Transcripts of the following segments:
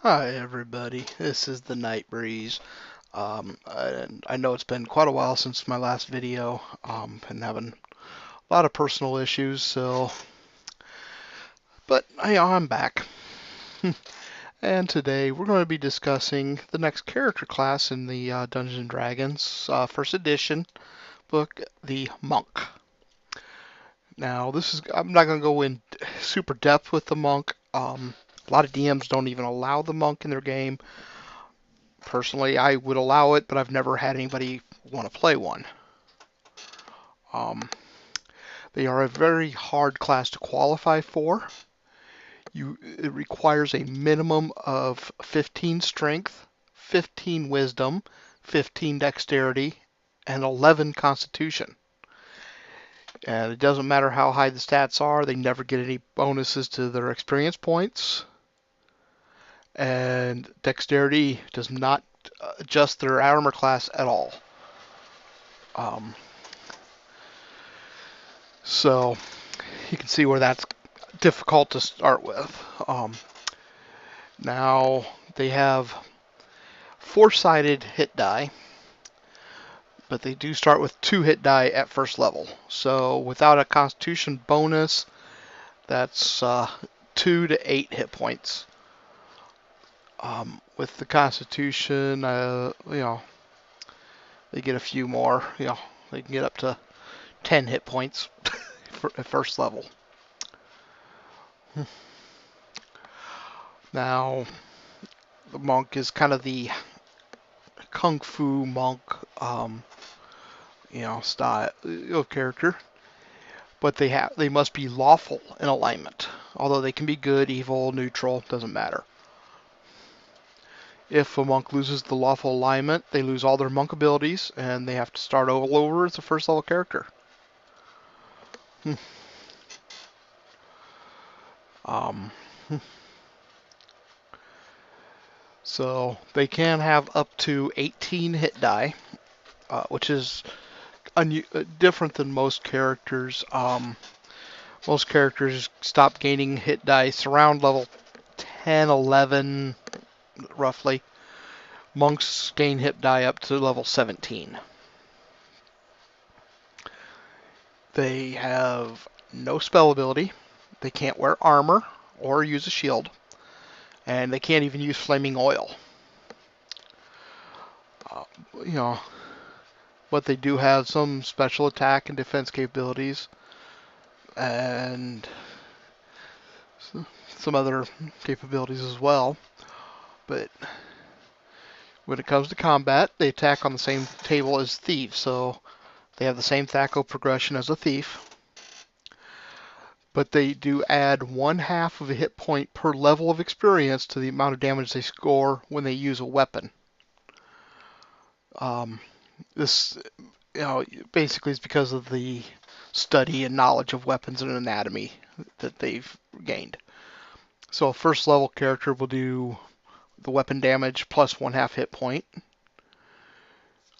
Hi everybody, this is the Night Breeze. And I know it's been quite a while since my last video. Been having a lot of personal issues, but I'm back. And today we're going to be discussing the next character class in the Dungeons and Dragons First Edition book, the Monk. Now, I'm not going to go in super depth with the Monk. A lot of DMs don't even allow the Monk in their game. Personally, I would allow it, but I've never had anybody want to play one. Um, they are a very hard class to qualify for. It requires a minimum of 15 strength, 15 wisdom, 15 dexterity, and 11 constitution. And it doesn't matter how high the stats are, they never get any bonuses to their experience points. And dexterity does not adjust their armor class at all. Um, so you can see where that's difficult to start with. Now they have four-sided hit die, but they do start with two hit die at first level. So without a Constitution bonus, that's 2 to 8 hit points. With the Constitution, they get a few more. They can get up to 10 hit points at first level. Now, the monk is kind of the kung fu monk, style of character, but they must be lawful in alignment. Although they can be good, evil, neutral, doesn't matter. If a monk loses the lawful alignment, they lose all their monk abilities, and they have to start all over as a first level character. Um, so they can have up to 18 hit die, which is different than most characters. Most characters stop gaining hit dice around level 10, 11, roughly. Monks gain hit die up to level 17. They have no spell ability. They can't wear armor or use a shield. And they can't even use flaming oil. Uh, you know, but they do have some special attack and defense capabilities. And some other capabilities as well. But when it comes to combat, they attack on the same table as thieves. So they have the same THAC0 progression as a thief. But they do add 1/2 of a hit point per level of experience to the amount of damage they score when they use a weapon. This, basically is because of the study and knowledge of weapons and anatomy that they've gained. So a first level character will do the weapon damage plus 1/2 hit point.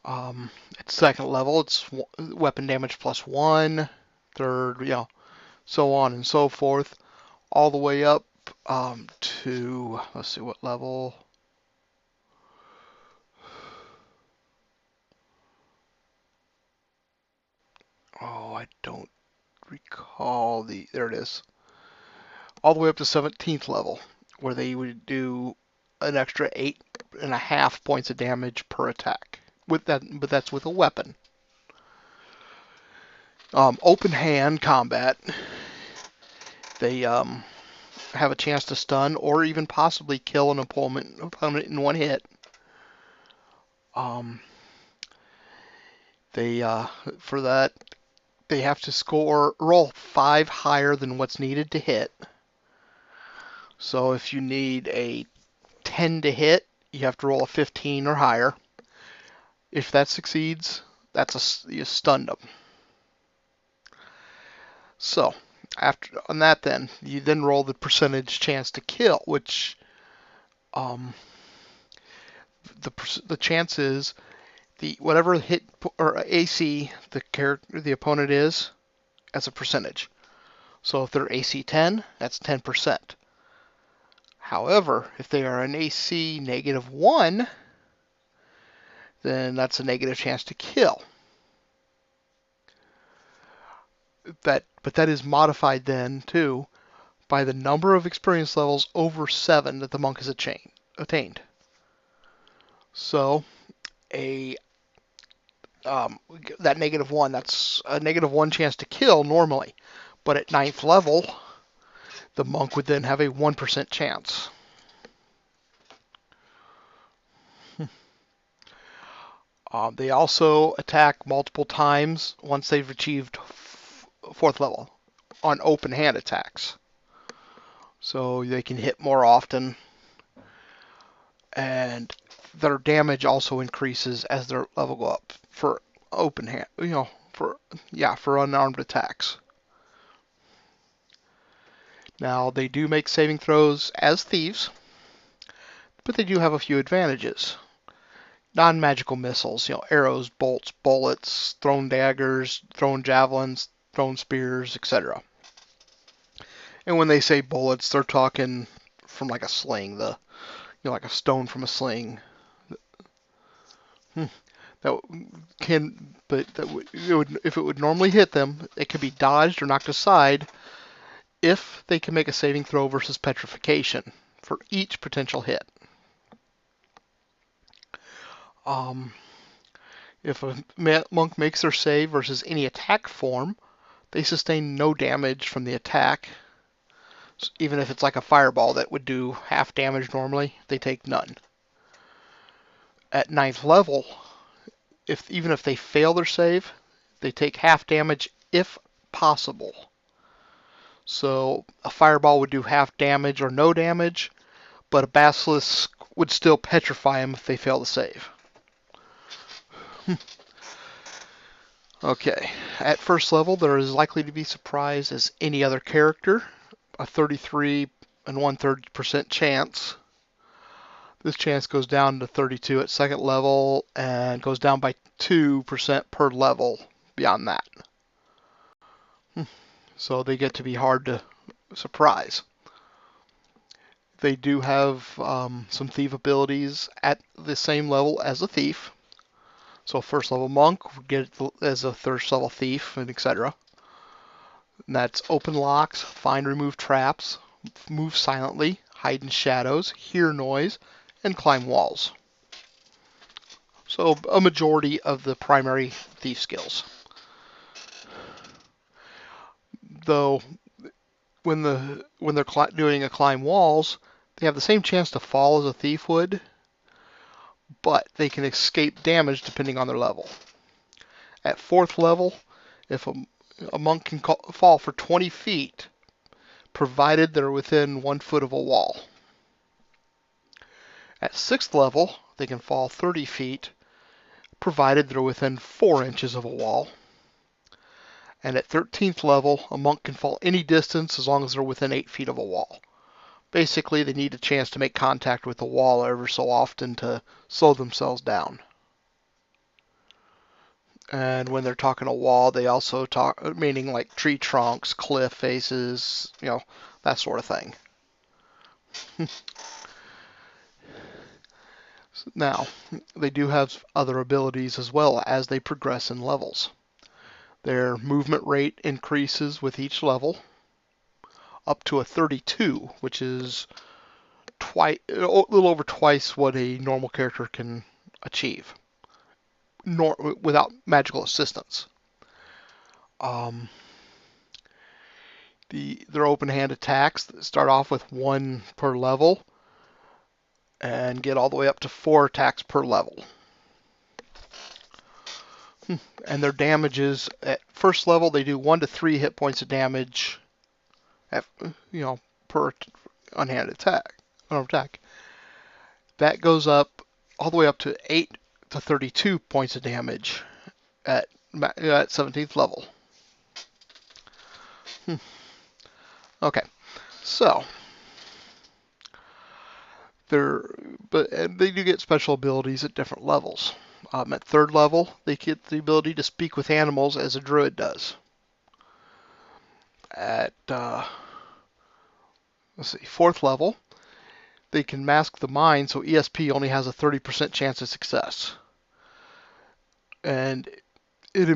At second level, it's weapon damage plus 1. Third, so on and so forth, all the way up to, let's see what level. Oh, I don't recall there it is. All the way up to 17th level, where they would do an extra 8.5 points of damage per attack. With that, but that's with a weapon. Open hand combat, they have a chance to stun or even possibly kill an opponent in one hit. They for that they have to roll 5 higher than what's needed to hit. So if you need a 10 to hit, you have to roll a 15 or higher. If that succeeds, you stunned them. So after on that, then you roll the percentage chance to kill, which the chance is whatever hit or AC the opponent is as a percentage. So if they're AC 10, that's 10%. However, if they are an AC -1, then that's a negative chance to kill. But that is modified then too by the number of experience levels over 7 that the monk has attained. So a that -1, that's a -1 chance to kill normally, but at 9th level, the monk would then have a 1% chance. They also attack multiple times once they've achieved 4th level on open hand attacks. So they can hit more often, and their damage also increases as their level go up for open hand, for unarmed attacks. Now they do make saving throws as thieves, but they do have a few advantages. Non-magical missiles, arrows, bolts, bullets, thrown daggers, thrown javelins, thrown spears, etc. And when they say bullets, they're talking from like a sling, like a stone from a sling. That can, but if it would normally hit them, it could be dodged or knocked aside if they can make a saving throw versus petrification for each potential hit. If a monk makes their save versus any attack form, they sustain no damage from the attack. So even if it's like a fireball that would do half damage normally, they take none. At 9th level, even if they fail their save, they take half damage if possible. So a fireball would do half damage or no damage, but a basilisk would still petrify them if they fail to save. Okay, at first level, they're as likely to be surprised as any other character, a 33 1/3% chance. This chance goes down to 32 at 2nd level and goes down by 2% per level beyond that. So they get to be hard to surprise. They do have some thief abilities at the same level as a thief. So 1st level monk would get it as a 3rd level thief, and etc. And that's open locks, find remove traps, move silently, hide in shadows, hear noise, and climb walls. So a majority of the primary thief skills. Though when they're doing a climb walls, they have the same chance to fall as a thief would, but they can escape damage depending on their level. At 4th level, if a monk can fall for 20 feet, provided they're within 1 foot of a wall. At 6th level, they can fall 30 feet, provided they're within 4 inches of a wall. And at 13th level, a monk can fall any distance as long as they're within 8 feet of a wall. Basically, they need a chance to make contact with the wall ever so often to slow themselves down. And when they're talking a wall, they also talk, meaning like tree trunks, cliff faces, that sort of thing. Now, they do have other abilities as well as they progress in levels. Their movement rate increases with each level up to a 32, which is a little over twice what a normal character can achieve without magical assistance. Their open hand attacks start off with 1 per level and get all the way up to 4 attacks per level. And their damages at 1st level, they do 1 to 3 hit points of damage per unhanded attack. That goes up all the way up to 8 to 32 points of damage at 17th level. Okay, so they do get special abilities at different levels. At 3rd level, they get the ability to speak with animals as a druid does. At 4th level, they can mask the mine, so ESP only has a 30% chance of success. And it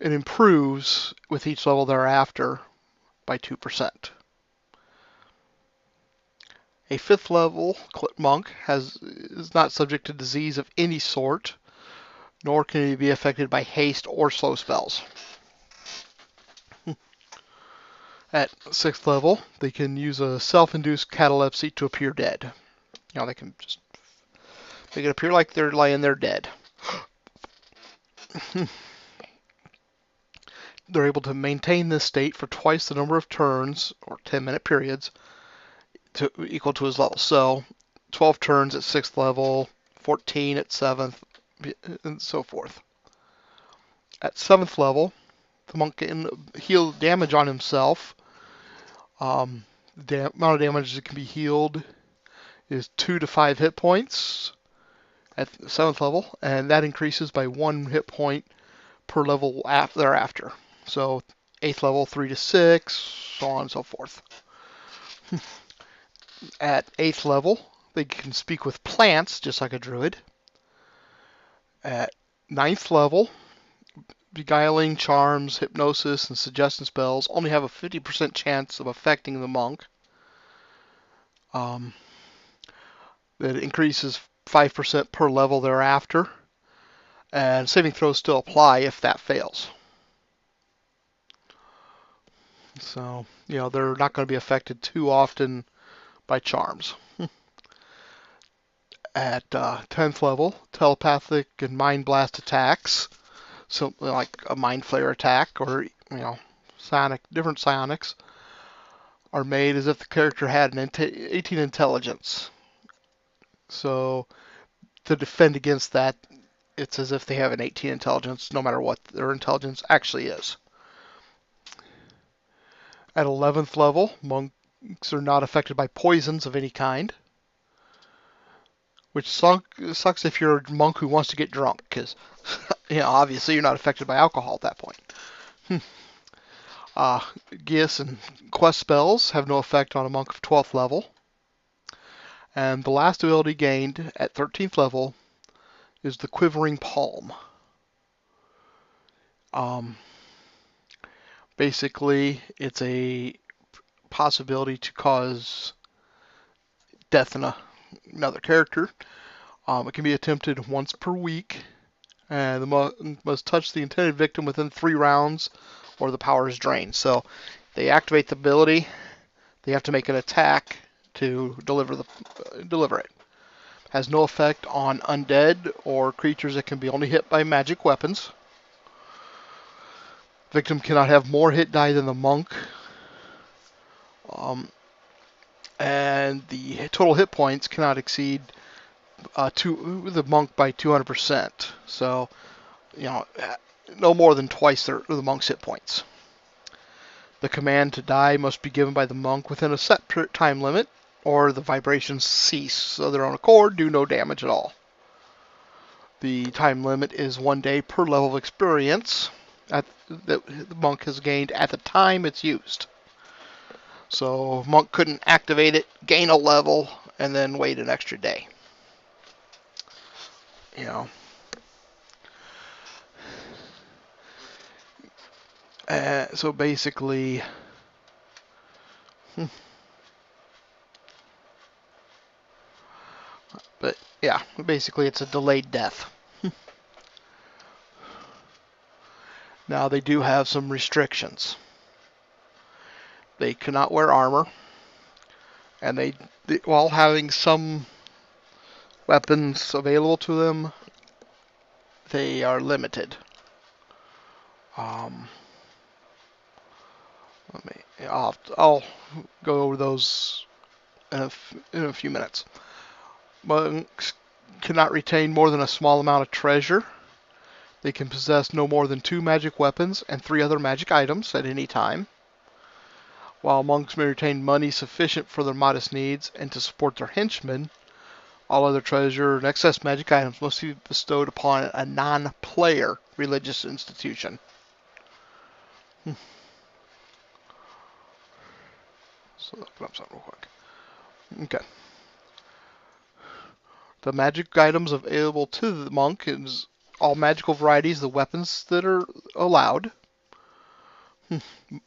improves with each level thereafter by 2%. A 5th level monk is not subject to disease of any sort, nor can he be affected by haste or slow spells. At 6th level, they can use a self-induced catalepsy to appear dead. They can appear like they're laying there dead. They're able to maintain this state for twice the number of turns, or 10-minute periods, equal to his level. So 12 turns at 6th level, 14 at 7th, and so forth. At 7th level, the monk can heal damage on himself. The amount of damage that can be healed is 2 to 5 hit points at the 7th level, and that increases by 1 hit point per level thereafter. So 8th level, 3 to 6, so on and so forth. At 8th level, they can speak with plants, just like a druid. At 9th level, beguiling, charms, hypnosis, and suggestion spells only have a 50% chance of affecting the monk. That increases 5% per level thereafter. And saving throws still apply if that fails. So, they're not going to be affected too often by charms. At 10th level, telepathic and mind blast attacks, so like a mind flare attack or different psionics, are made as if the character had an 18 intelligence. So to defend against that, it's as if they have an 18 intelligence, no matter what their intelligence actually is. At 11th level, monks are not affected by poisons of any kind, which sucks if you're a monk who wants to get drunk, because obviously you're not affected by alcohol at that point. Geas and quest spells have no effect on a monk of 12th level. And the last ability gained at 13th level is the Quivering Palm. Basically, it's a possibility to cause death in another character. It can be attempted once per week, and the monk must touch the intended victim within 3 rounds, or the power is drained. So they activate the ability, they have to make an attack to deliver it. Has no effect on undead or creatures that can be only hit by magic weapons. Victim cannot have more hit die than the monk. And the total hit points cannot exceed the monk by 200%. So, no more than twice the monk's hit points. The command to die must be given by the monk within a set time limit, or the vibrations cease of their own accord, do no damage at all. The time limit is 1 day per level of experience that the monk has gained at the time it's used. So monk couldn't activate it, gain a level, and then wait an extra day. So basically, basically it's a delayed death. Now they do have some restrictions. They cannot wear armor, and while having some weapons available to them, they are limited. I'll go over those in a few minutes. Monks cannot retain more than a small amount of treasure. They can possess no more than 2 magic weapons and 3 other magic items at any time. While monks may retain money sufficient for their modest needs and to support their henchmen, all other treasure and excess magic items must be bestowed upon a non-player religious institution. So open up something real quick. Okay. The magic items available to the monk is all magical varieties, the weapons that are allowed,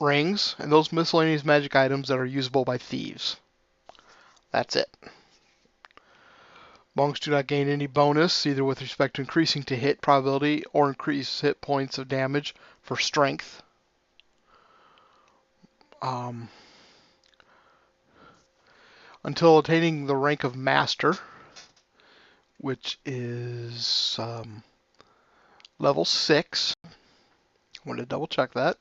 rings, and those miscellaneous magic items that are usable by thieves. That's it. Monks do not gain any bonus, either with respect to increasing to hit probability or increase hit points of damage for strength. Until attaining the rank of master, which is level 6. I want to double check that.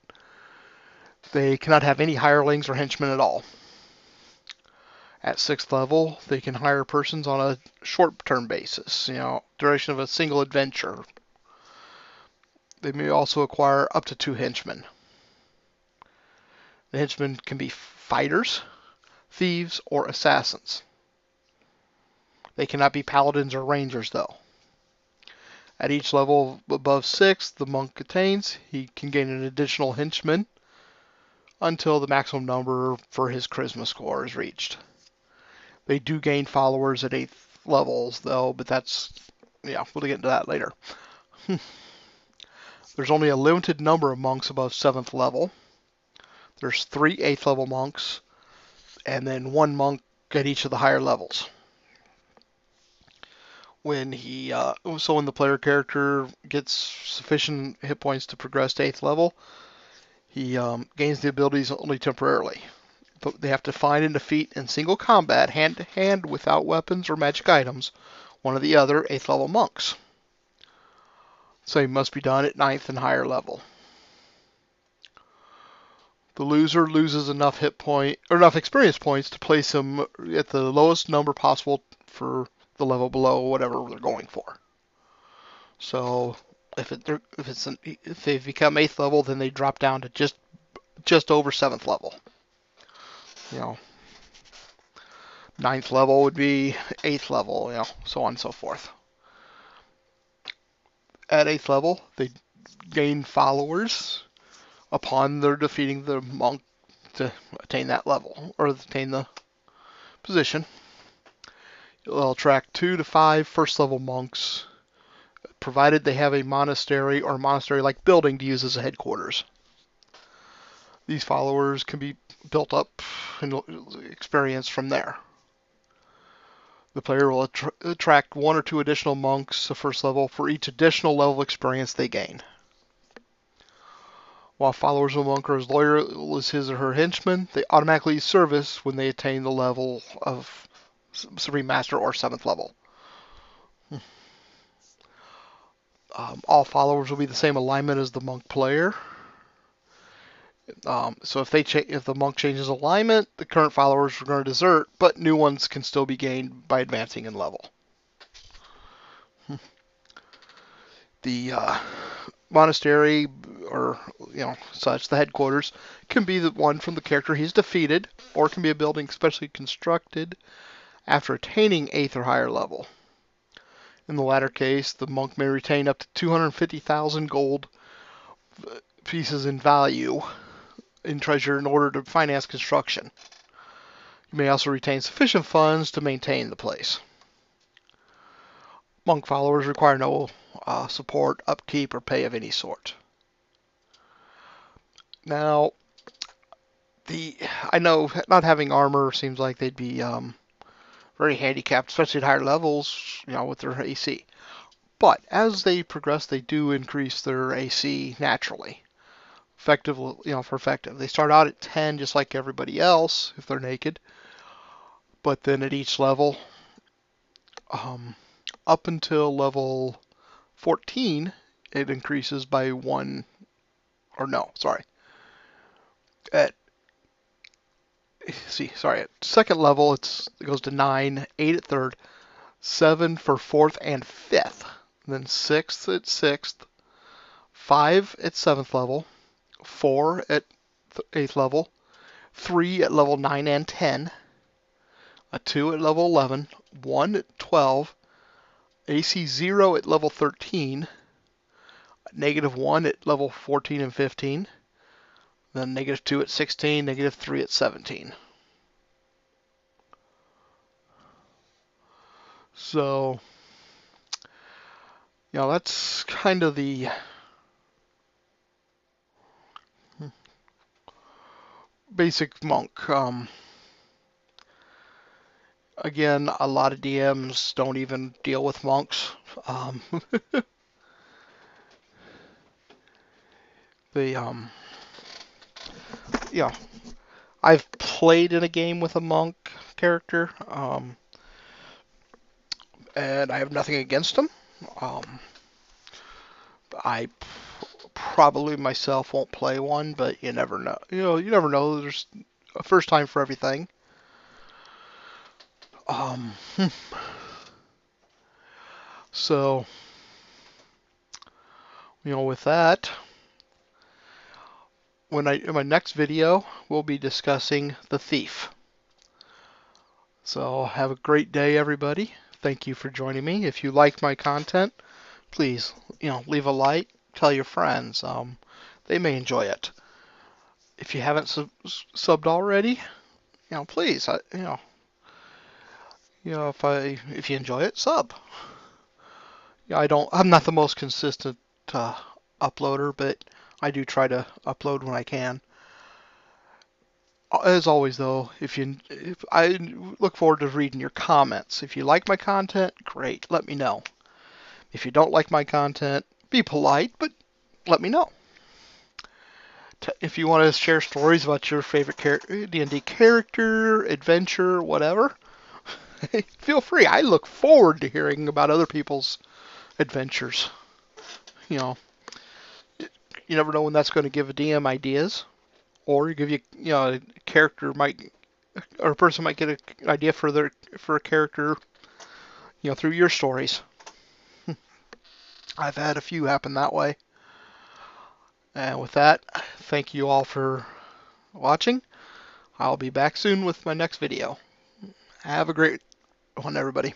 They cannot have any hirelings or henchmen at all. At 6th level, they can hire persons on a short-term basis, duration of a single adventure. They may also acquire up to 2 henchmen. The henchmen can be fighters, thieves, or assassins. They cannot be paladins or rangers, though. At each level above 6 the monk attains, he can gain an additional henchman until the maximum number for his charisma score is reached. They do gain followers at 8th levels, though, but we'll get into that later. There's only a limited number of monks above 7th level. There's 3 8th level monks, and then 1 monk at each of the higher levels. When the player character gets sufficient hit points to progress to 8th level, he gains the abilities only temporarily. But they have to find and defeat in single combat, hand to hand, without weapons or magic items, one of the other 8th level monks. So it must be done at 9th and higher level. The loser loses enough experience points to place him at the lowest number possible for the level below whatever they're going for. So if they become 8th level, then they drop down to just over 7th level. 9th level would be 8th level, so on and so forth. At 8th level, they gain followers upon their defeating the monk to attain that level, or attain the position. They'll attract 2 to 5 first level monks, provided they have a monastery or monastery-like building to use as a headquarters. These followers can be built up and experience from there. The player will attract 1 or 2 additional monks to first level for each additional level of experience they gain. While followers of a monk are as loyal as his or her henchmen, they automatically service when they attain the level of Supreme Master or 7th level. All followers will be the same alignment as the monk player. So if the monk changes alignment, the current followers are going to desert, but new ones can still be gained by advancing in level. The monastery, or such, the headquarters, can be the one from the character he's defeated, or can be a building specially constructed after attaining 8th or higher level. In the latter case, the monk may retain up to 250,000 gold pieces in value in treasure in order to finance construction. You may also retain sufficient funds to maintain the place. Monk followers require no support, upkeep, or pay of any sort. Now, I know not having armor seems like they'd be very handicapped, especially at higher levels, with their AC. But as they progress, they do increase their AC naturally. Effective. They start out at 10 just like everybody else if they're naked. But then at each level, up until level 14, it increases by 1, or no, sorry. At 2nd level, it goes to 9, 8 at 3rd, 7 for 4th and 5th, and then 6th at 6th, 5 at 7th level, 4 at 8th level, 3 at level 9 and 10, a 2 at level 11, 1 at 12, AC 0 at level 13, -1 at level 14 and 15, then -2 at 16, -3 at 17. So, that's kind of the basic monk. Again, a lot of DMs don't even deal with monks. Um, they, yeah, I've played in a game with a monk character, and I have nothing against them. Um, I probably myself won't play one, but you never know. You never know. There's a first time for everything. Um, so, with that, in my next video, we'll be discussing The Thief. So, have a great day, everybody. Thank you for joining me. If you like my content, please, leave a like, tell your friends. They may enjoy it. If you haven't subbed already, please, if you enjoy it, sub. I'm not the most consistent uploader, but I do try to upload when I can. As always, though, if I look forward to reading your comments. If you like my content, great, let me know. If you don't like my content, be polite, but let me know. If you want to share stories about your favorite D&D character, adventure, whatever, feel free. I look forward to hearing about other people's adventures. You never know when that's going to give a DM ideas, or give you, a character might, or a person might get an idea for a character, through your stories. I've had a few happen that way. And with that, thank you all for watching. I'll be back soon with my next video. Have a great one, everybody.